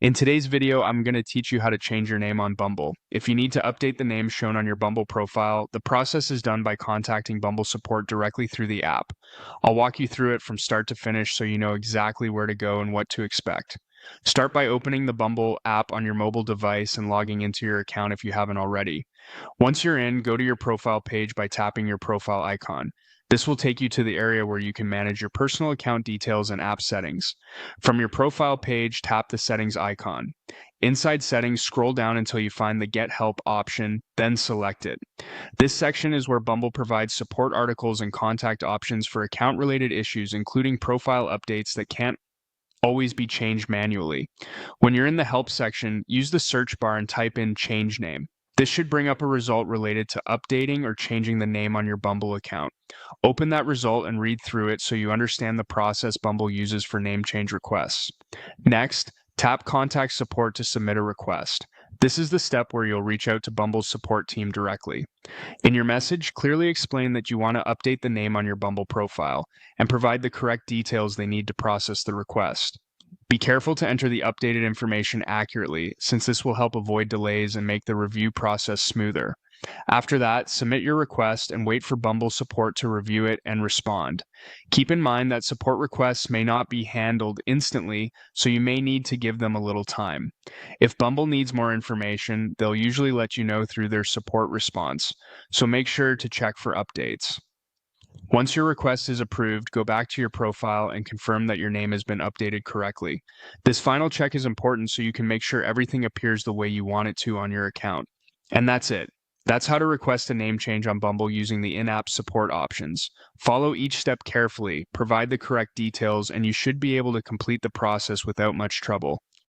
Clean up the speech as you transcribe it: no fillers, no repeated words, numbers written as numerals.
In today's video, I'm going to teach you how to change your name on Bumble. If you need to update the name shown on your Bumble profile, the process is done by contacting Bumble support directly through the app. I'll walk you through it from start to finish so you know exactly where to go and what to expect. Start by opening the Bumble app on your mobile device and logging into your account if you haven't already. Once you're in, go to your profile page by tapping your profile icon. This will take you to the area where you can manage your personal account details and app settings. From your profile page, tap the settings icon. Inside settings, scroll down until you find the Get Help option, then select it. This section is where Bumble provides support articles and contact options for account-related issues, including profile updates that can't always be changed manually. When you're in the Help section, use the search bar and type in Change Name. This should bring up a result related to updating or changing the name on your Bumble account. Open that result and read through it so you understand the process Bumble uses for name change requests. Next, tap Contact Support to submit a request. This is the step where you'll reach out to Bumble's support team directly. In your message, clearly explain that you want to update the name on your Bumble profile and provide the correct details they need to process the request. Be careful to enter the updated information accurately, since this will help avoid delays and make the review process smoother. After that, submit your request and wait for Bumble support to review it and respond. Keep in mind that support requests may not be handled instantly, so you may need to give them a little time. If Bumble needs more information, they'll usually let you know through their support response, so make sure to check for updates. Once your request is approved, go back to your profile and confirm that your name has been updated correctly. This final check is important so you can make sure everything appears the way you want it to on your account. And that's it. That's how to request a name change on Bumble using the in-app support options. Follow each step carefully, provide the correct details, and you should be able to complete the process without much trouble.